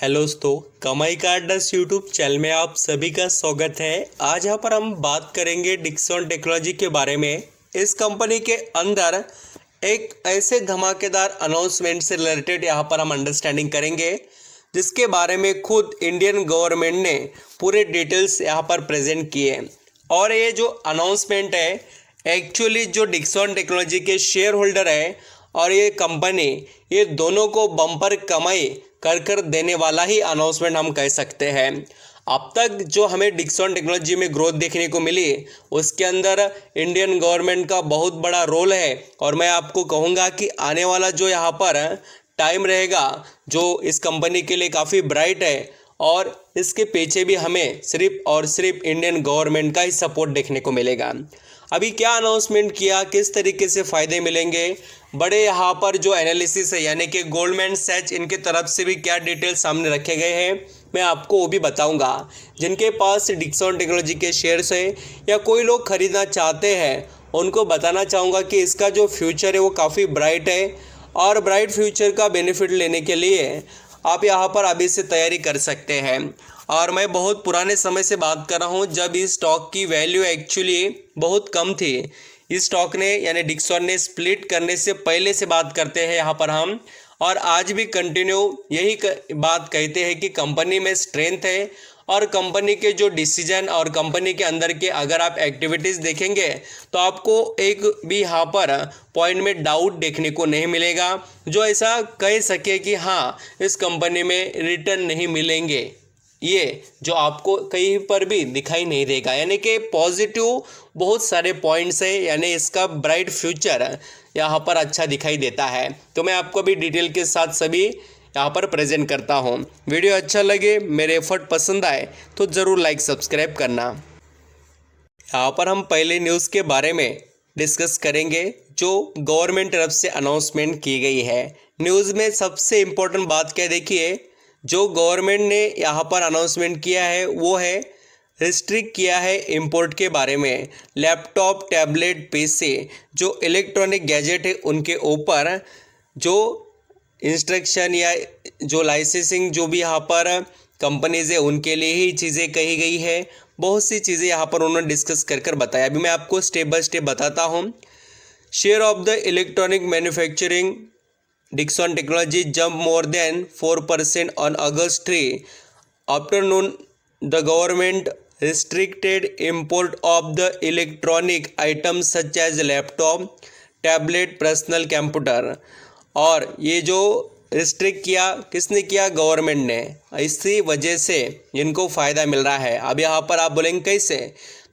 Hello दोस्तों, कमाई का अड्डा यूट्यूब चैनल में आप सभी का स्वागत है। आज यहाँ पर हम बात करेंगे डिक्सन टेक्नोलॉजी के बारे में। इस कंपनी के अंदर एक ऐसे धमाकेदार अनाउंसमेंट से रिलेटेड यहाँ पर हम अंडरस्टैंडिंग करेंगे जिसके बारे में खुद इंडियन गवर्नमेंट ने पूरे डिटेल्स यहाँ पर प्रेजेंट किए। और ये जो अनाउंसमेंट है एक्चुअली जो डिक्सन टेक्नोलॉजी के शेयर होल्डर है और ये कंपनी, ये दोनों को बम्पर कमाई कर देने वाला ही अनाउंसमेंट हम कह सकते हैं। अब तक जो हमें डिक्सन टेक्नोलॉजी में ग्रोथ देखने को मिली उसके अंदर इंडियन गवर्नमेंट का बहुत बड़ा रोल है। और मैं आपको कहूँगा कि आने वाला जो यहाँ पर टाइम रहेगा जो इस कंपनी के लिए काफ़ी ब्राइट है और इसके पीछे भी हमें सिर्फ और सिर्फ इंडियन गवर्नमेंट का ही सपोर्ट देखने को मिलेगा। अभी क्या अनाउंसमेंट किया, किस तरीके से फ़ायदे मिलेंगे, बड़े यहाँ पर जो एनालिसिस है यानी कि गोल्डमैन सैच इनके तरफ से भी क्या डिटेल सामने रखे गए हैं मैं आपको वो भी बताऊंगा। जिनके पास डिक्सन टेक्नोलॉजी के शेयर्स है या कोई लोग खरीदना चाहते हैं उनको बताना चाहूँगा कि इसका जो फ्यूचर है वो काफ़ी ब्राइट है और ब्राइट फ्यूचर का बेनिफिट लेने के लिए आप यहाँ पर अभी से तैयारी कर सकते हैं। और मैं बहुत पुराने समय से बात कर रहा हूँ जब इस स्टॉक की वैल्यू एक्चुअली बहुत कम थी। इस स्टॉक ने यानी डिक्सन ने स्प्लिट करने से पहले से बात करते हैं यहाँ पर हम, और आज भी कंटिन्यू यही बात कहते हैं कि कंपनी में स्ट्रेंथ है और कंपनी के जो डिसीजन और कंपनी के अंदर के अगर आप एक्टिविटीज़ देखेंगे तो आपको एक भी यहाँ पर पॉइंट में डाउट देखने को नहीं मिलेगा जो ऐसा कह सके कि हाँ इस कंपनी में रिटर्न नहीं मिलेंगे। ये जो आपको कहीं पर भी दिखाई नहीं देगा, यानी कि पॉजिटिव बहुत सारे पॉइंट्स है, यानी इसका ब्राइट फ्यूचर यहाँ पर अच्छा दिखाई देता है। तो मैं आपको भी डिटेल के साथ सभी यहाँ पर प्रेजेंट करता हूँ। वीडियो अच्छा लगे, मेरे एफर्ट पसंद आए तो ज़रूर लाइक सब्सक्राइब करना। यहाँ पर हम पहले न्यूज़ के बारे में डिस्कस करेंगे जो गवर्नमेंट तरफ से अनाउंसमेंट की गई है। न्यूज़ में सबसे इम्पोर्टेंट बात क्या, देखिए जो गवर्नमेंट ने यहाँ पर अनाउंसमेंट किया है वो है रिस्ट्रिक्ट किया है इंपोर्ट के बारे में। लैपटॉप, टैबलेट, पीसी जो इलेक्ट्रॉनिक गैजेट है उनके ऊपर जो इंस्ट्रक्शन या जो लाइसेंसिंग जो भी यहाँ पर कंपनीज है उनके लिए ही चीज़ें कही गई है। बहुत सी चीज़ें यहाँ पर उन्होंने डिस्कस कर बताया। अभी मैं आपको स्टेप बाय स्टेप बताता हूँ। Share of the electronic manufacturing Dixon Technology jump more than 4% on August 3 afternoon. The government restricted import of the electronic items such as laptop, tablet, personal computer। और ये जो रिस्ट्रिक्ट किया किसने किया, government ने। इसी वजह से इनको फ़ायदा मिल रहा है। अब यहाँ पर आप बोलेंगे कैसे,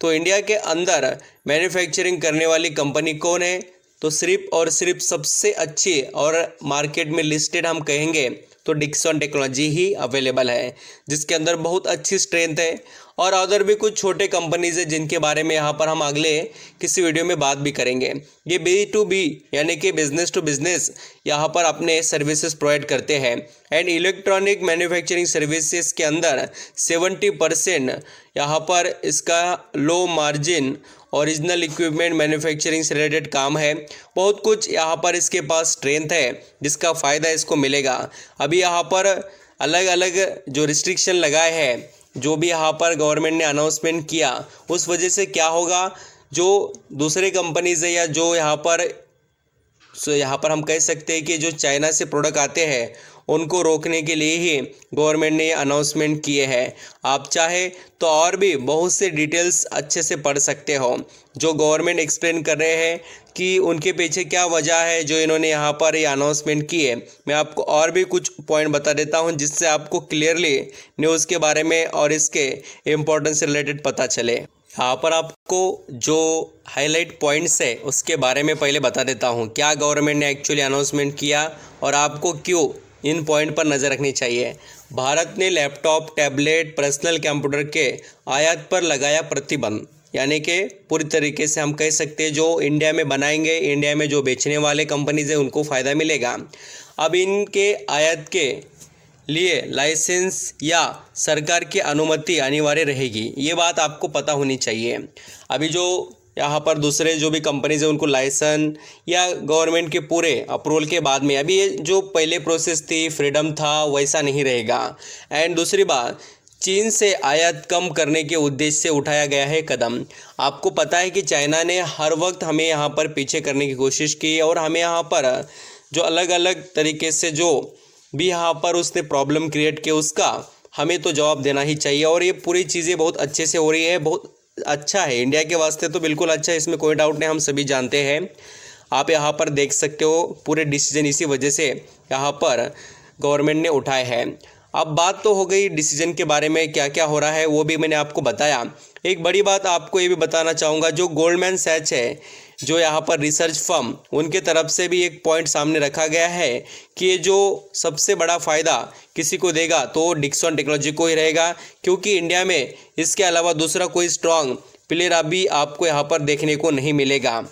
तो इंडिया के अंदर मैन्युफैक्चरिंग करने वाली कंपनी कौन है, तो सिर्फ और सिर्फ सबसे अच्छी और मार्केट में लिस्टेड हम कहेंगे तो डिक्सन टेक्नोलॉजी ही अवेलेबल है जिसके अंदर बहुत अच्छी स्ट्रेंथ है। और अदर भी कुछ छोटे कंपनीज है जिनके बारे में यहाँ पर हम अगले किसी वीडियो में बात भी करेंगे। ये B2B यानी कि बिजनेस टू बिजनेस यहाँ पर अपने सर्विसेज प्रोवाइड करते हैं। एंड इलेक्ट्रॉनिक मैन्युफैक्चरिंग सर्विसेज के अंदर 70% यहाँ पर इसका low margin original equipment manufacturing से रिलेटेड काम है। बहुत कुछ यहाँ पर इसके पास स्ट्रेंथ है जिसका फ़ायदा इसको मिलेगा। अभी यहाँ पर अलग अलग जो रिस्ट्रिक्शन लगाए हैं, जो भी यहाँ पर गवर्नमेंट ने अनाउंसमेंट किया उस वजह से क्या होगा, जो दूसरे कंपनीज है या जो यहाँ पर हम कह सकते हैं कि जो चाइना से प्रोडक्ट आते हैं उनको रोकने के लिए ही गवर्नमेंट ने अनाउंसमेंट किए हैं। आप चाहे तो और भी बहुत से डिटेल्स अच्छे से पढ़ सकते हो जो गवर्नमेंट एक्सप्लेन कर रहे हैं कि उनके पीछे क्या वजह है जो इन्होंने यहाँ पर ये अनाउंसमेंट की है। मैं आपको और भी कुछ पॉइंट बता देता हूँ जिससे आपको क्लियरली न्यूज़ के बारे में और इसके इम्पोर्टेंस से रिलेटेड पता चले। यहाँ पर आपको जो हाईलाइट पॉइंट्स है उसके बारे में पहले बता देता हूँ, क्या गवर्नमेंट ने एक्चुअली अनाउंसमेंट किया और आपको क्यों इन पॉइंट पर नज़र रखनी चाहिए। भारत ने लैपटॉप, टैबलेट, पर्सनल कंप्यूटर के आयात पर लगाया प्रतिबंध, यानी कि पूरी तरीके से हम कह सकते हैं जो इंडिया में बनाएंगे, इंडिया में जो बेचने वाले कंपनीज हैं उनको फ़ायदा मिलेगा। अब इनके आयात के लिए लाइसेंस या सरकार की अनुमति अनिवार्य रहेगी, ये बात आपको पता होनी चाहिए। अभी जो यहाँ पर दूसरे जो भी कंपनीज है उनको लाइसेंस या गवर्नमेंट के पूरे अप्रूवल के बाद में, अभी ये जो पहले प्रोसेस थी फ्रीडम था वैसा नहीं रहेगा। एंड दूसरी बात, चीन से आयात कम करने के उद्देश्य से उठाया गया है कदम। आपको पता है कि चाइना ने हर वक्त हमें यहाँ पर पीछे करने की कोशिश की और हमें यहाँ पर जो अलग अलग तरीके से जो भी यहाँ पर उसने प्रॉब्लम क्रिएट किया उसका हमें तो जवाब देना ही चाहिए। और ये पूरी चीज़ें बहुत अच्छे से हो रही है, बहुत अच्छा है इंडिया के वास्ते तो बिल्कुल अच्छा है, इसमें कोई डाउट नहीं, हम सभी जानते हैं। आप यहाँ पर देख सकते हो पूरे डिसीजन इसी वजह से यहाँ पर गवर्नमेंट ने उठाए हैं। अब बात तो हो गई डिसीजन के बारे में, क्या क्या हो रहा है वो भी मैंने आपको बताया। एक बड़ी बात आपको ये भी बताना चाहूँगा, जो गोल्डमैन सैच है जो यहाँ पर रिसर्च फर्म, उनके तरफ से भी एक पॉइंट सामने रखा गया है कि ये जो सबसे बड़ा फ़ायदा किसी को देगा तो डिक्सन टेक्नोलॉजी को ही रहेगा, क्योंकि इंडिया में इसके अलावा दूसरा कोई स्ट्रॉन्ग प्लेयर अभी आपको यहाँ पर देखने को नहीं मिलेगा।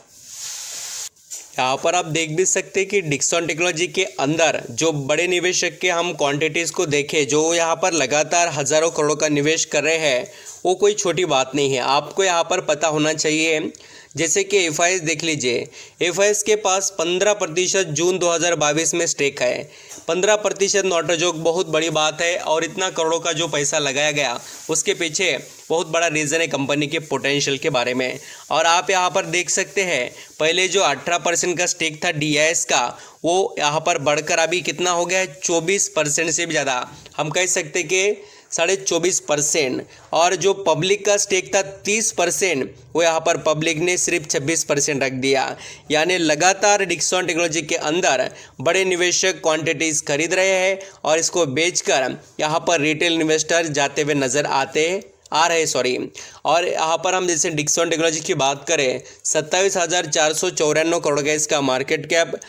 यहाँ पर आप देख भी सकते हैं कि डिक्सन टेक्नोलॉजी के अंदर जो बड़े निवेशक के हम क्वांटिटीज़ को देखें, जो यहाँ पर लगातार हज़ारों करोड़ों का निवेश कर रहे हैं, वो कोई छोटी बात नहीं है। आपको यहाँ पर पता होना चाहिए, जैसे कि एफआईएस देख लीजिए, एफआईएस के पास 15% जून 2022 में स्टेक है। 15% नॉट अ जोक, बहुत बड़ी बात है। और इतना करोड़ों का जो पैसा लगाया गया उसके पीछे बहुत बड़ा रीज़न है कंपनी के पोटेंशियल के बारे में। और आप यहाँ पर देख सकते हैं पहले जो 18% का स्टेक था डीआईएस का, वो यहाँ पर बढ़कर अभी कितना हो गया है, 24% से भी ज़्यादा, हम कह सकते कि 24.5%। और जो पब्लिक का स्टेक था 30%, वो यहाँ पर पब्लिक ने सिर्फ 26% रख दिया। यानी लगातार डिक्सन टेक्नोलॉजी के अंदर बड़े निवेशक क्वांटिटीज़ खरीद रहे हैं और इसको बेचकर यहाँ पर रिटेल इन्वेस्टर जाते हुए नज़र आ रहे। और यहाँ पर हम जैसे डिक्सन टेक्नोलॉजी की बात करें, 27,494 करोड़ का इसका मार्केट कैप।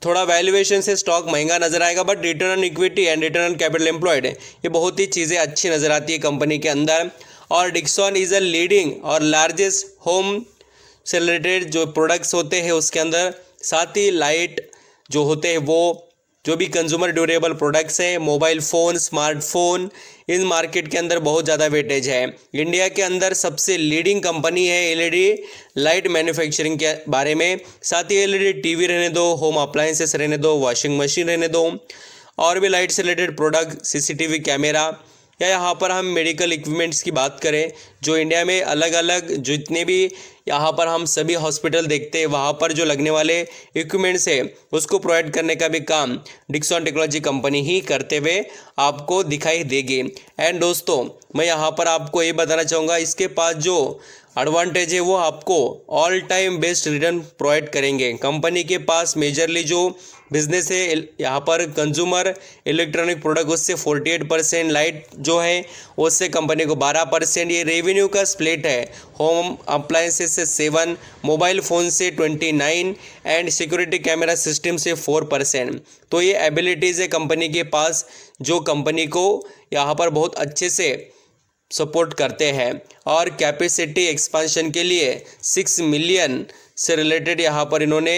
थोड़ा वैल्यूएशन से स्टॉक महंगा नजर आएगा, but return on equity and return on capital employed ये बहुत ही चीज़ें अच्छी नज़र आती है कंपनी के अंदर। और डिक्सन इज़ अ लीडिंग और लार्जेस्ट होम से रिलेटेड जो प्रोडक्ट्स होते हैं उसके अंदर, साथ ही लाइट जो होते हैं वो जो भी कंज्यूमर ड्यूरेबल प्रोडक्ट्स हैं, मोबाइल फ़ोन, स्मार्टफोन, इन मार्केट के अंदर बहुत ज़्यादा वेटेज है। इंडिया के अंदर सबसे लीडिंग कंपनी है एलईडी लाइट मैन्युफैक्चरिंग के बारे में। साथ ही एलईडी टीवी रहने दो, होम अप्लायंसेस रहने दो, वॉशिंग मशीन रहने दो, और भी लाइट से रिलेटेड प्रोडक्ट, सीसीटीवी कैमरा, या यहाँ पर हम मेडिकल इक्विपमेंट्स की बात करें, जो इंडिया में अलग अलग जितने भी यहाँ पर हम सभी हॉस्पिटल देखते हैं वहाँ पर जो लगने वाले इक्विपमेंट्स है उसको प्रोवाइड करने का भी काम डिक्सन टेक्नोलॉजी कंपनी ही करते हुए आपको दिखाई देगी। एंड दोस्तों, मैं यहाँ पर आपको ये बताना चाहूँगा, इसके पास जो एडवांटेज है वो आपको all time best return provide करेंगे। कंपनी के पास मेजरली जो बिजनेस है यहाँ पर कंज्यूमर इलेक्ट्रॉनिक प्रोडक्ट, उससे 48%, लाइट जो है उससे कंपनी को 12%, ये रेवेन्यू का स्प्लिट है। होम अप्लायंसेस से 7, मोबाइल फ़ोन से 29 एंड सिक्योरिटी कैमरा सिस्टम से 4%। तो ये एबिलिटीज़ है कंपनी के पास जो कंपनी को यहाँ पर बहुत अच्छे से सपोर्ट करते हैं। और कैपेसिटी एक्सपांशन के लिए 6 मिलियन से रिलेटेड यहाँ पर इन्होंने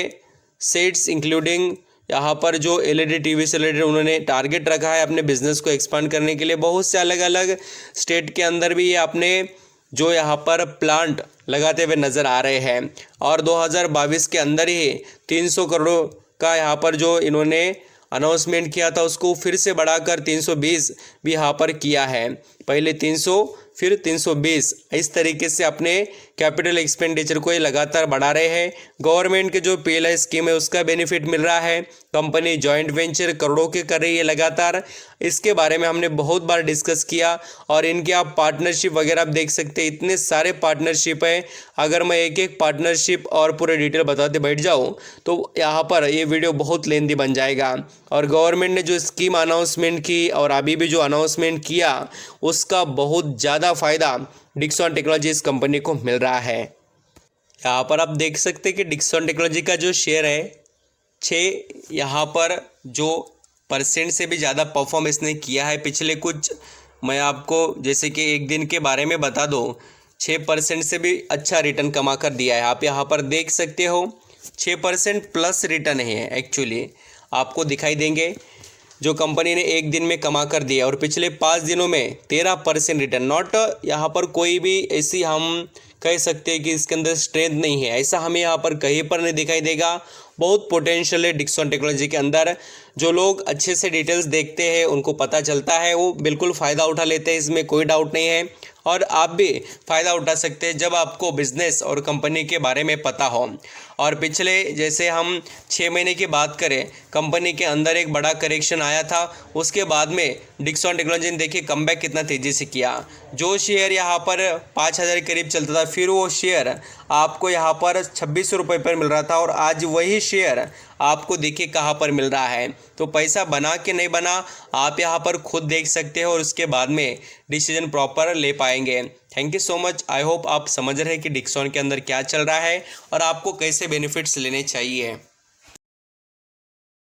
सेट्स इंक्लूडिंग यहाँ पर जो एलईडी टीवी से रिलेटेड उन्होंने टारगेट रखा है अपने बिजनेस को एक्सपांड करने के लिए। बहुत से अलग अलग स्टेट के अंदर भी ये अपने जो यहाँ पर प्लांट लगाते हुए नज़र आ रहे हैं। और 2022 के अंदर ही 300 करोड़ का यहाँ पर जो इन्होंने अनाउंसमेंट किया था उसको फिर से बढ़ाकर 320 भी यहाँ पर किया है। पहले 300 फिर 320, इस तरीके से अपने कैपिटल एक्सपेंडिचर को ये लगातार बढ़ा रहे हैं। गवर्नमेंट के जो पीएलआई स्कीम है उसका बेनिफिट मिल रहा है। कंपनी जॉइंट वेंचर करोड़ों के कर रही है लगातार, इसके बारे में हमने बहुत बार डिस्कस किया। और इनके आप पार्टनरशिप वगैरह आप देख सकते हैं, इतने सारे पार्टनरशिप है। अगर मैं एक एक पार्टनरशिप और पूरे डिटेल बताते बैठ जाऊँ तो यहाँ पर ये वीडियो बहुत लेंदी बन जाएगा। और गवर्नमेंट ने जो स्कीम अनाउंसमेंट की और अभी भी जो अनाउंसमेंट किया उसका बहुत ज़्यादा फ़ायदा डिक्सन टेक्नोलॉजी इस कंपनी को मिल रहा है। यहाँ पर आप देख सकते हैं कि डिक्सन टेक्नोलॉजी का जो शेयर है 6 यहाँ पर जो % से भी ज़्यादा परफॉर्म इसने किया है पिछले कुछ, मैं आपको जैसे कि एक दिन के बारे में बता दूँ, 6% से भी अच्छा रिटर्न कमा कर दिया है। आप यहाँ पर देख सकते हो 6% प्लस रिटर्न है एक्चुअली, आपको दिखाई देंगे जो कंपनी ने एक दिन में कमा कर दिया। और पिछले 5 दिनों में 13% रिटर्न, नॉट यहाँ पर कोई भी ऐसी हम कह सकते हैं कि इसके अंदर स्ट्रेंथ नहीं है, ऐसा हमें यहाँ पर कहीं पर नहीं दिखाई देगा। बहुत पोटेंशियल है डिक्सॉन टेक्नोलॉजी के अंदर। जो लोग अच्छे से डिटेल्स देखते हैं, उनको पता चलता है, वो बिल्कुल फ़ायदा उठा लेते हैं, इसमें कोई डाउट नहीं है। और आप भी फ़ायदा उठा सकते हैं जब आपको बिज़नेस और कंपनी के बारे में पता हो। और पिछले जैसे हम 6 महीने की बात करें, कंपनी के अंदर एक बड़ा करेक्शन आया था, उसके बाद में डिक्सॉन टेक्नोलॉजी ने देखिए कमबैक कितना तेज़ी से किया। जो शेयर यहाँ पर 5,000 के करीब चलता था, फिर वो शेयर आपको यहाँ पर 26 रुपये पर मिल रहा था, और आज वही शेयर आपको देखिए कहाँ पर मिल रहा है। तो पैसा बना कि नहीं बना, आप यहाँ पर खुद देख सकते हो और उसके बाद में डिसीजन प्रॉपर ले पाएंगे। Thank you so much. I hope आप समझ रहे हैं कि डिक्सॉन के अंदर क्या चल रहा है और आपको कैसे बेनिफिट्स लेने चाहिए।